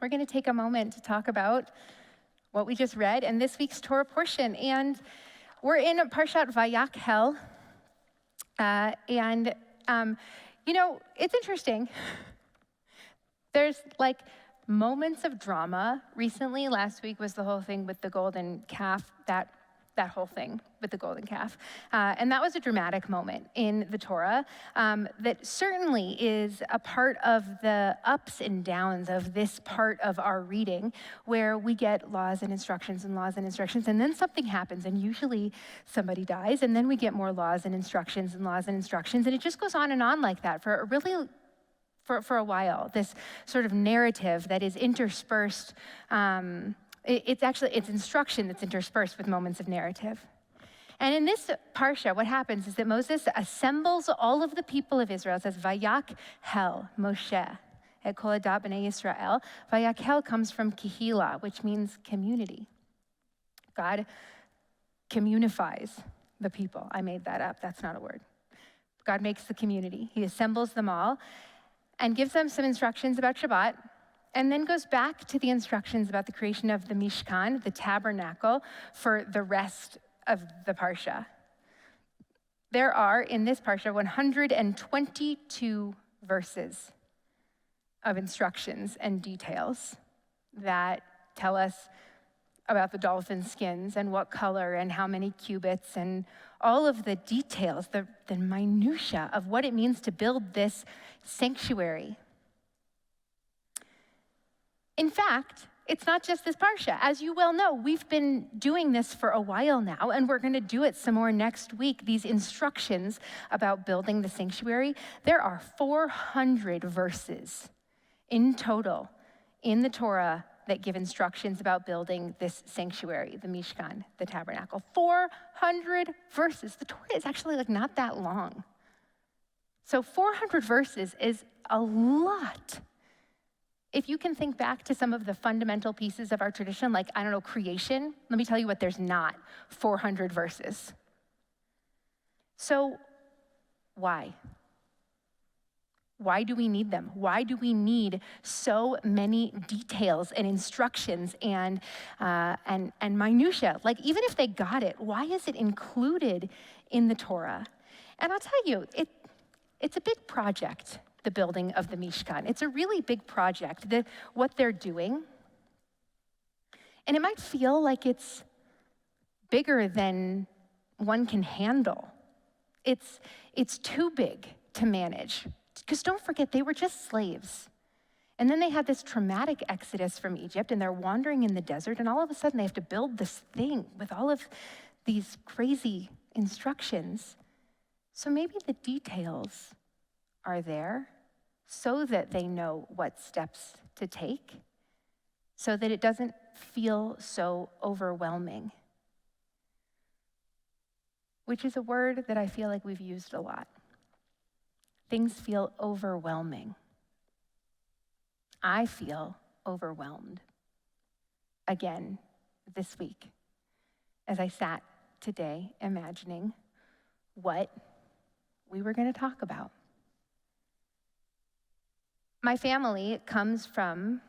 we're going to take a moment to talk about what we just read and this week's Torah portion. And we're in Parshat Vayakhel. It's interesting. There's like moments of drama. Recently, last week was the whole thing with the golden calf, that whole thing with the golden calf. And that was a dramatic moment in the Torah that certainly is a part of the ups and downs of this part of our reading, where we get laws and instructions and laws and instructions, and then something happens, and usually somebody dies, and then we get more laws and instructions and laws and instructions, and it just goes on and on like that for a while, this sort of narrative that is interspersed. It's instruction that's interspersed with moments of narrative. And in this parsha, what happens is that Moses assembles all of the people of Israel. It says, Vayakhel Moshe et kol adat b'nei Yisrael. Vayakhel comes from kihila, which means community. God communifies the people. I made that up. That's not a word. God makes the community. He assembles them all and gives them some instructions about Shabbat, and then goes back to the instructions about the creation of the Mishkan, the tabernacle, for the rest of the Parsha. There are, in this Parsha, 122 verses of instructions and details that tell us about the dolphin skins and what color and how many cubits and all of the details, the minutia of what it means to build this sanctuary. In fact, it's not just this parsha. As you well know, we've been doing this for a while now, and we're going to do it some more next week. These instructions about building the sanctuary, there are 400 verses in total in the Torah that give instructions about building this sanctuary, the Mishkan, the tabernacle. 400 verses. The Torah is actually not that long. So 400 verses is a lot. If you can think back to some of the fundamental pieces of our tradition, like, creation, let me tell you what there's not: 400 verses. So why? Why do we need them? Why do we need so many details and instructions and minutia? Even if they got it, why is it included in the Torah? And I'll tell you, it's a big project, the building of the Mishkan. It's a really big project, what they're doing. And it might feel like it's bigger than one can handle. It's too big to manage. Because don't forget, they were just slaves. And then they had this traumatic exodus from Egypt, and they're wandering in the desert, and all of a sudden they have to build this thing with all of these crazy instructions. So maybe the details are there so that they know what steps to take, so that it doesn't feel so overwhelming, which is a word that I feel like we've used a lot. Things feel overwhelming. I feel overwhelmed again this week as I sat today imagining what we were going to talk about. My family comes from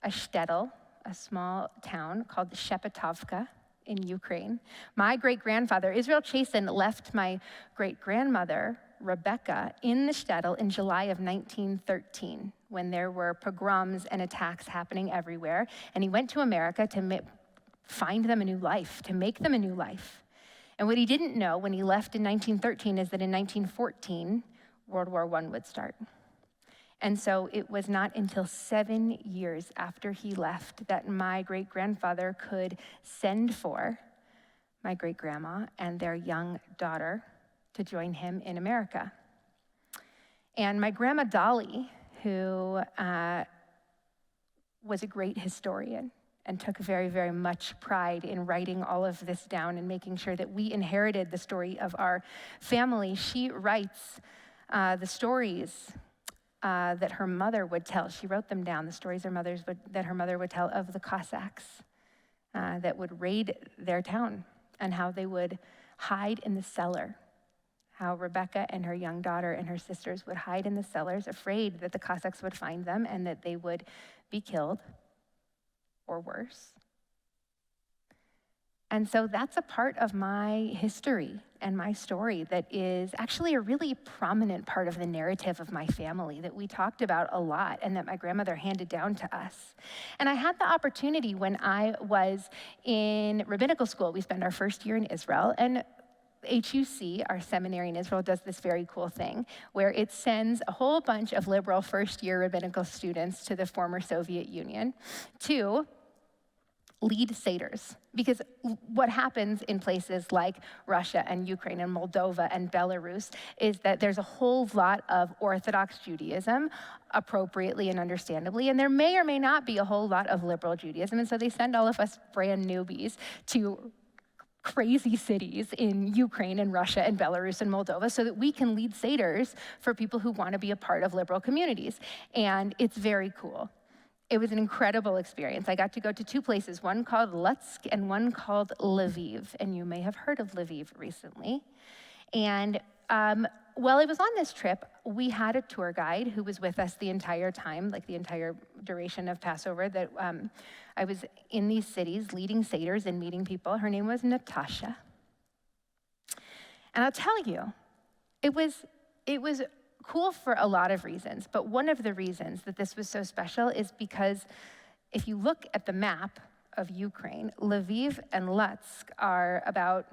a shtetl, a small town called Shepetovka in Ukraine. My great-grandfather, Israel Chasen, left my great-grandmother, Rebecca, in the shtetl in July of 1913, when there were pogroms and attacks happening everywhere. And he went to America to find them a new life, to make them a new life. And what he didn't know when he left in 1913 is that in 1914, World War I would start. And so it was not until 7 years after he left that my great-grandfather could send for my great-grandma and their young daughter to join him in America. And my grandma Dolly, who was a great historian and took very, very much pride in writing all of this down and making sure that we inherited the story of our family, she writes the stories that her mother would tell. She wrote them down, the stories that her mother would tell of the Cossacks that would raid their town and how they would hide in the cellar. How Rebecca and her young daughter and her sisters would hide in the cellars, afraid that the Cossacks would find them and that they would be killed. or worse. And so that's a part of my history and my story that is actually a really prominent part of the narrative of my family that we talked about a lot and that my grandmother handed down to us. And I had the opportunity when I was in rabbinical school. We spent our first year in Israel, and HUC, our seminary in Israel, does this very cool thing where it sends a whole bunch of liberal first-year rabbinical students to the former Soviet Union to lead seders. Because what happens in places like Russia and Ukraine and Moldova and Belarus is that there's a whole lot of Orthodox Judaism, appropriately and understandably, and there may or may not be a whole lot of liberal Judaism, and so they send all of us brand newbies to crazy cities in Ukraine and Russia and Belarus and Moldova so that we can lead seders for people who want to be a part of liberal communities. And it's very cool. It was an incredible experience. I got to go to two places, one called Lutsk and one called Lviv. And you may have heard of Lviv recently. And while I was on this trip, we had a tour guide who was with us the entire time, like the entire duration of Passover, that I was in these cities leading seders and meeting people. Her name was Natasha. And I'll tell you, it was cool for a lot of reasons, but one of the reasons that this was so special is because if you look at the map of Ukraine, Lviv and Lutsk are about,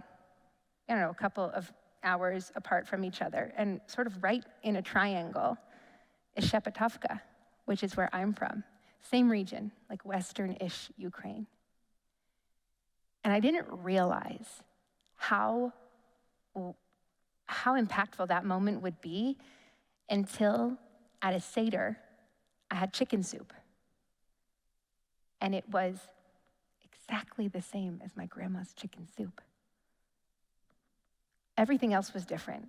a couple of hours apart from each other, and sort of right in a triangle is Shepatovka, which is where I'm from. Same region, like western-ish Ukraine. And I didn't realize how impactful that moment would be until at a Seder, I had chicken soup. And it was exactly the same as my grandma's chicken soup. Everything else was different.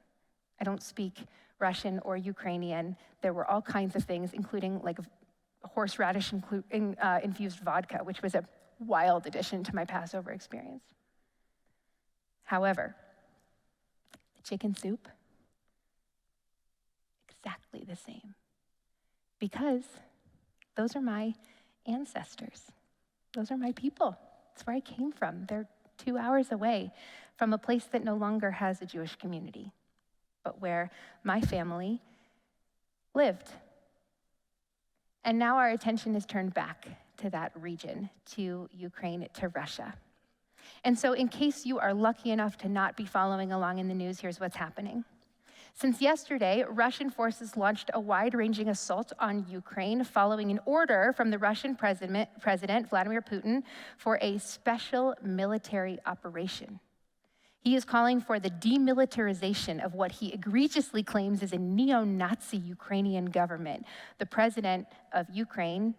I don't speak Russian or Ukrainian. There were all kinds of things, including like horseradish infused vodka, which was a wild addition to my Passover experience. However, the chicken soup, exactly the same, because those are my ancestors. Those are my people. That's where I came from. They're 2 hours away from a place that no longer has a Jewish community, but where my family lived. And now our attention is turned back to that region, to Ukraine, to Russia. And so in case you are lucky enough to not be following along in the news, here's what's happening. Since yesterday, Russian forces launched a wide-ranging assault on Ukraine following an order from the Russian President Vladimir Putin for a special military operation. He is calling for the demilitarization of what he egregiously claims is a neo-Nazi Ukrainian government. The president of Ukraine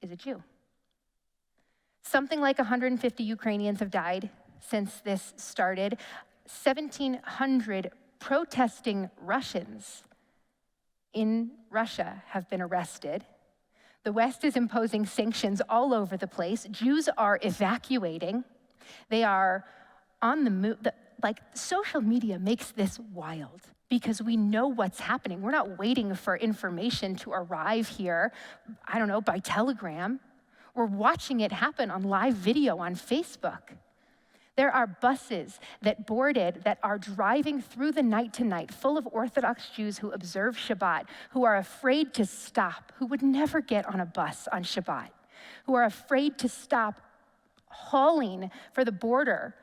is a Jew. Something like 150 Ukrainians have died since this started. 1,700 protesting Russians in Russia have been arrested. The West is imposing sanctions all over the place. Jews are evacuating. They are on the move. Social media makes this wild because we know what's happening. We're not waiting for information to arrive here, by telegram. We're watching it happen on live video on Facebook. There are buses that are driving through the night tonight full of Orthodox Jews who observe Shabbat, who are afraid to stop, who would never get on a bus on Shabbat, who are afraid to stop hauling for the border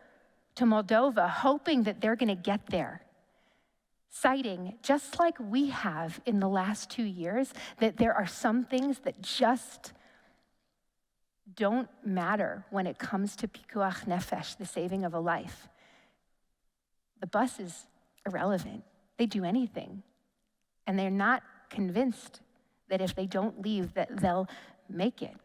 to Moldova, hoping that they're gonna get there. Citing, just like we have in the last 2 years, that there are some things that just don't matter when it comes to pikuach nefesh, the saving of a life. The bus is irrelevant. They do anything. And they're not convinced that if they don't leave, that they'll make it.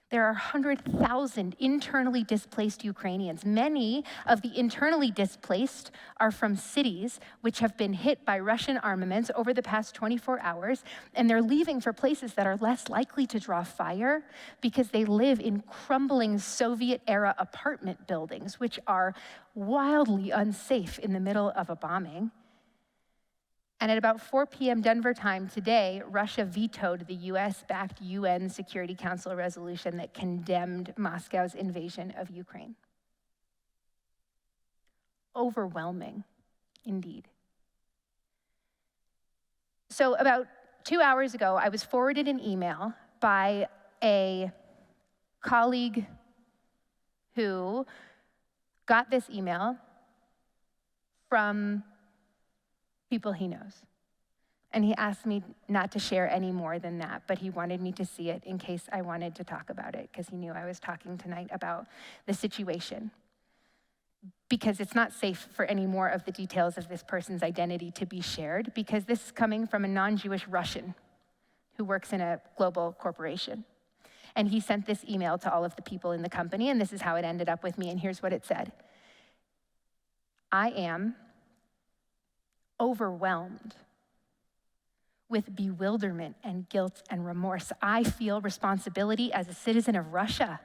There are 100,000 internally displaced Ukrainians. Many of the internally displaced are from cities which have been hit by Russian armaments over the past 24 hours, and they're leaving for places that are less likely to draw fire because they live in crumbling Soviet-era apartment buildings, which are wildly unsafe in the middle of a bombing. And at about 4 p.m. Denver time today, Russia vetoed the US-backed UN Security Council resolution that condemned Moscow's invasion of Ukraine. Overwhelming, indeed. So about 2 hours ago, I was forwarded an email by a colleague who got this email from people he knows. And he asked me not to share any more than that, but he wanted me to see it in case I wanted to talk about it, because he knew I was talking tonight about the situation. Because it's not safe for any more of the details of this person's identity to be shared, because this is coming from a non-Jewish Russian who works in a global corporation. And he sent this email to all of the people in the company, and this is how it ended up with me, and here's what it said. I am overwhelmed with bewilderment and guilt and remorse. I feel responsibility as a citizen of Russia.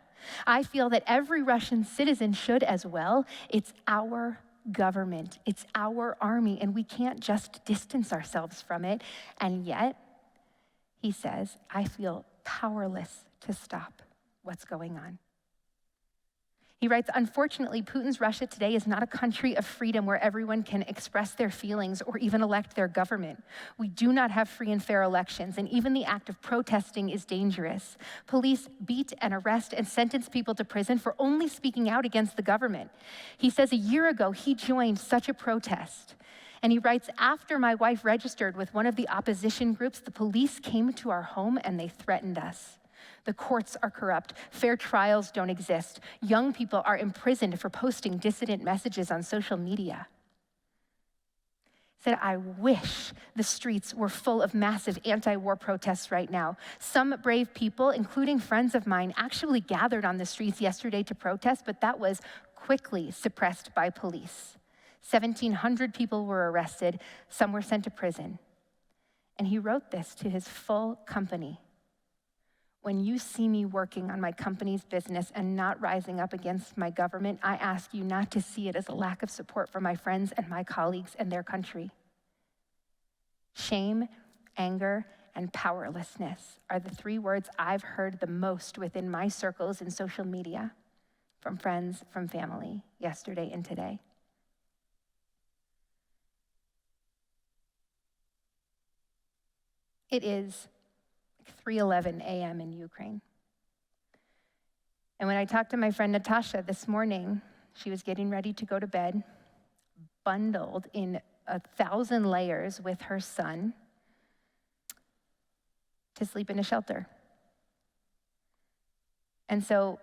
I feel that every Russian citizen should as well. It's our government, it's our army, and we can't just distance ourselves from it. And yet, he says, I feel powerless to stop what's going on. He writes, unfortunately, Putin's Russia today is not a country of freedom where everyone can express their feelings or even elect their government. We do not have free and fair elections, and even the act of protesting is dangerous. Police beat and arrest and sentence people to prison for only speaking out against the government. He says a year ago, he joined such a protest. And he writes, after my wife registered with one of the opposition groups, the police came to our home and they threatened us. The courts are corrupt. Fair trials don't exist. Young people are imprisoned for posting dissident messages on social media. He said, I wish the streets were full of massive anti-war protests right now. Some brave people, including friends of mine, actually gathered on the streets yesterday to protest, but that was quickly suppressed by police. 1,700 people were arrested. Some were sent to prison. And he wrote this to his full company. When you see me working on my company's business and not rising up against my government, I ask you not to see it as a lack of support for my friends and my colleagues and their country. Shame, anger, and powerlessness are the three words I've heard the most within my circles in social media, from friends, from family, yesterday and today. It is 3:11 a.m. in Ukraine. And when I talked to my friend Natasha this morning, she was getting ready to go to bed, bundled in 1,000 layers with her son to sleep in a shelter. And so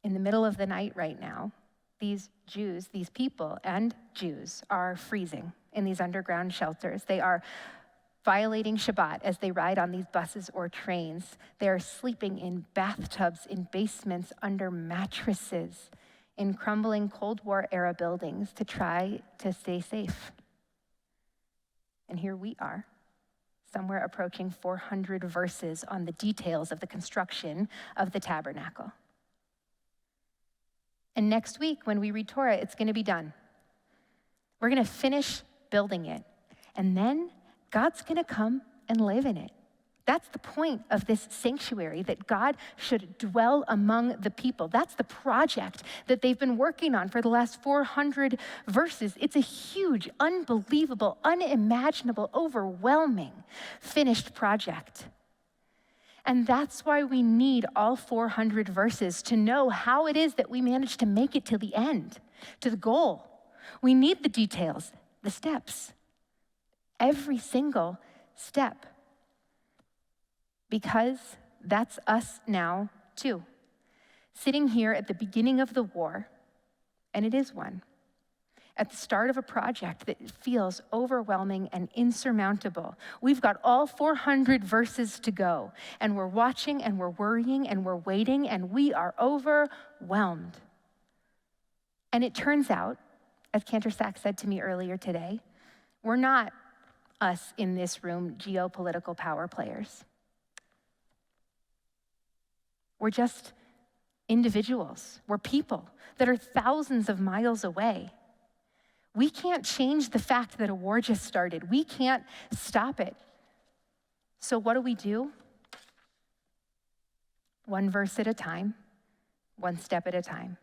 in the middle of the night right now, these Jews, these people and Jews are freezing in these underground shelters. They are violating Shabbat as they ride on these buses or trains. They are sleeping in bathtubs, in basements, under mattresses, in crumbling Cold War-era buildings to try to stay safe. And here we are, somewhere approaching 400 verses on the details of the construction of the tabernacle. And next week, when we read Torah, it's going to be done. We're going to finish building it. And then God's going to come and live in it. That's the point of this sanctuary, that God should dwell among the people. That's the project that they've been working on for the last 400 verses. It's a huge, unbelievable, unimaginable, overwhelming finished project. And that's why we need all 400 verses to know how it is that we managed to make it to the end, to the goal. We need the details, the steps. Every single step. Because that's us now, too. Sitting here at the beginning of the war, and it is one, at the start of a project that feels overwhelming and insurmountable. We've got all 400 verses to go, and we're watching, and we're worrying, and we're waiting, and we are overwhelmed. And it turns out, as Cantor Sachs said to me earlier today, we're not us in this room, geopolitical power players. We're just individuals. We're people that are thousands of miles away. We can't change the fact that a war just started. We can't stop it. So what do? One verse at a time, one step at a time.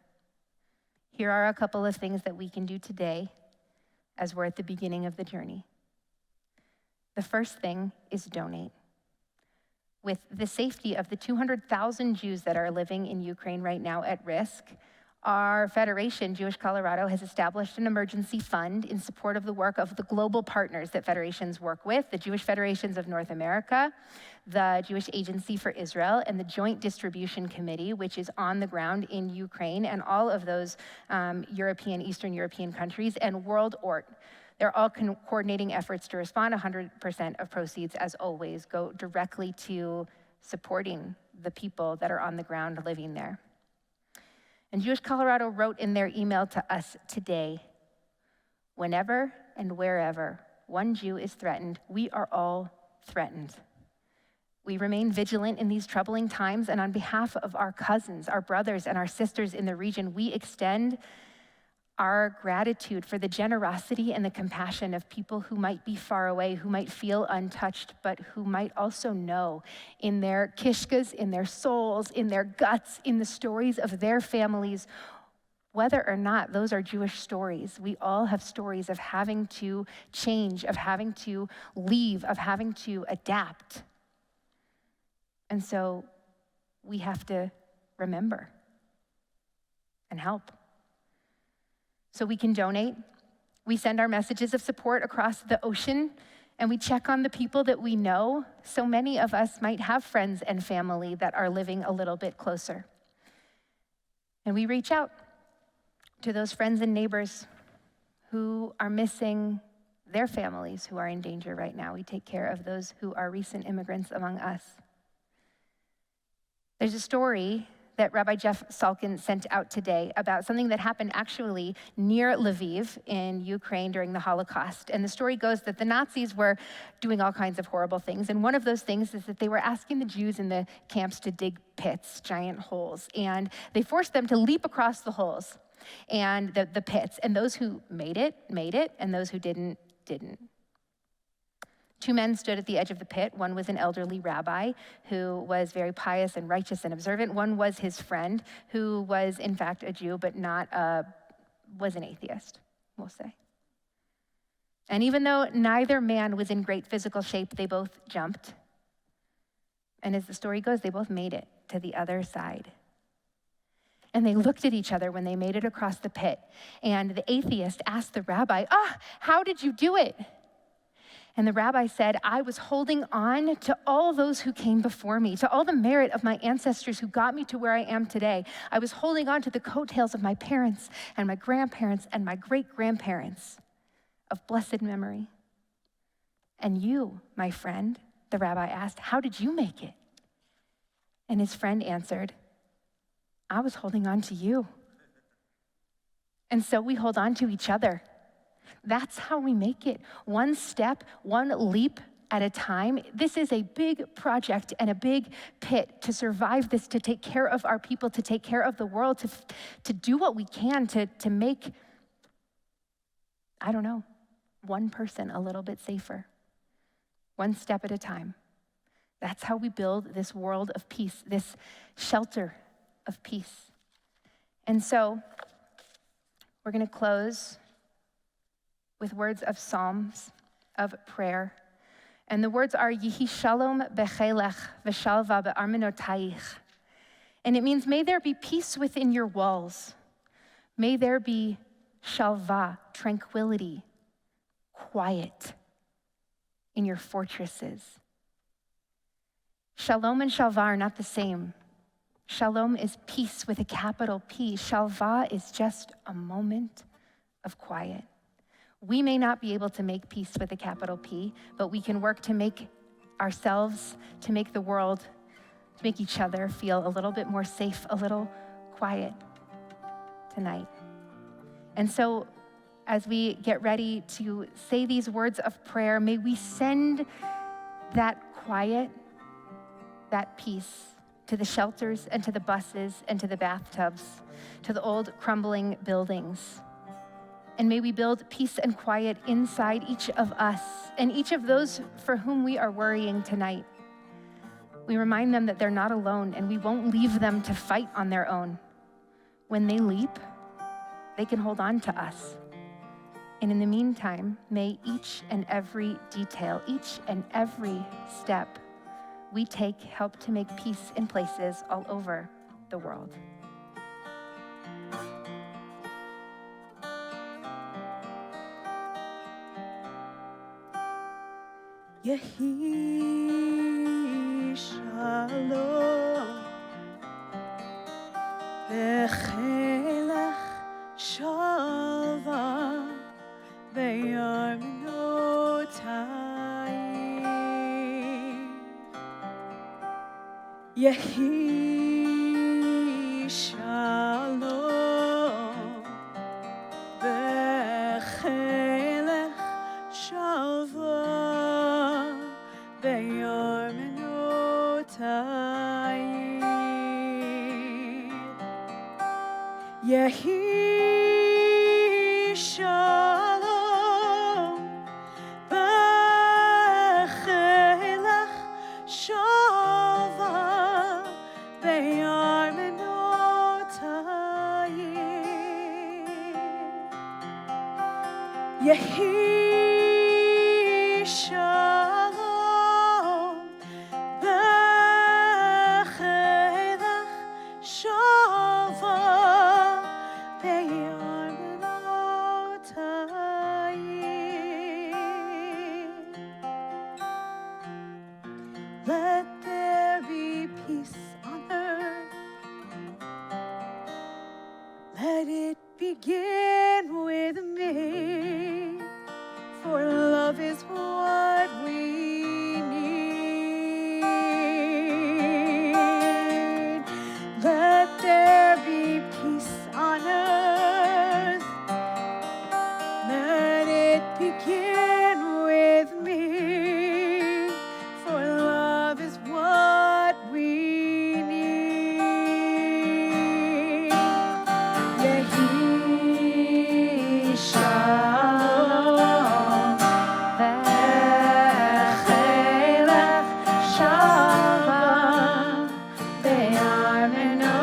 Here are a couple of things that we can do today as we're at the beginning of the journey. The first thing is donate. With the safety of the 200,000 Jews that are living in Ukraine right now at risk, our federation, Jewish Colorado, has established an emergency fund in support of the work of the global partners that federations work with, the Jewish Federations of North America, the Jewish Agency for Israel, and the Joint Distribution Committee, which is on the ground in Ukraine and all of those Eastern European countries, and World ORT. They're all coordinating efforts to respond. 100% of proceeds, as always, go directly to supporting the people that are on the ground living there. And Jewish Colorado wrote in their email to us today, whenever and wherever one Jew is threatened, we are all threatened. We remain vigilant in these troubling times, and on behalf of our cousins, our brothers, and our sisters in the region, we extend our gratitude for the generosity and the compassion of people who might be far away, who might feel untouched, but who might also know in their kishkas, in their souls, in their guts, in the stories of their families, whether or not those are Jewish stories. We all have stories of having to change, of having to leave, of having to adapt. And so we have to remember and help. So we can donate. We send our messages of support across the ocean, and we check on the people that we know. So many of us might have friends and family that are living a little bit closer. And we reach out to those friends and neighbors who are missing their families who are in danger right now. We take care of those who are recent immigrants among us. There's a story that Rabbi Jeff Salkin sent out today about something that happened actually near Lviv in Ukraine during the Holocaust. And the story goes that the Nazis were doing all kinds of horrible things. And one of those things is that they were asking the Jews in the camps to dig pits, giant holes. And they forced them to leap across the holes and the pits. And those who made it, and those who didn't. Two men stood at the edge of the pit. One was an elderly rabbi who was very pious and righteous and observant. One was his friend who was in fact a Jew, but was an atheist, we'll say. And even though neither man was in great physical shape, they both jumped. And as the story goes, they both made it to the other side. And they looked at each other when they made it across the pit. And the atheist asked the rabbi, how did you do it? And the rabbi said, I was holding on to all those who came before me, to all the merit of my ancestors who got me to where I am today. I was holding on to the coattails of my parents and my grandparents and my great-grandparents of blessed memory. And you, my friend, the rabbi asked, how did you make it? And his friend answered, I was holding on to you. And so we hold on to each other. That's how we make it. One step, one leap at a time. This is a big project and a big pit to survive this, to take care of our people, to take care of the world, to do what we can to make, one person a little bit safer. One step at a time. That's how we build this world of peace, this shelter of peace. And so we're going to close with words of psalms, of prayer. And the words are, Yihi shalom bechelech v'shalva be'armenotayich. And it means, may there be peace within your walls. May there be shalva, tranquility, quiet in your fortresses. Shalom and shalva are not the same. Shalom is peace with a capital P. Shalva is just a moment of quiet. We may not be able to make peace with a capital P, but we can work to make ourselves, to make the world, to make each other feel a little bit more safe, a little quiet tonight. And so as we get ready to say these words of prayer, may we send that quiet, that peace to the shelters and to the buses and to the bathtubs, to the old crumbling buildings. And may we build peace and quiet inside each of us and each of those for whom we are worrying tonight. We remind them that they're not alone, and we won't leave them to fight on their own. When they leap, they can hold on to us. And in the meantime, may each and every detail, each and every step we take help to make peace in places all over the world. Yehi shalom v'chelech shalva v'yarmenotai Yehi shalom v'chelech shalva Yehi shalom v'chelech shalva v'yarmenotai Yehi shalom v'chelech shalva v'yarmenotai Let there be peace on earth. Let it begin with me, for love is what we need. Let there be peace on earth. Let it begin with me, for love is what we need. Yehi shalom v'chelech shalva v'yarmenotai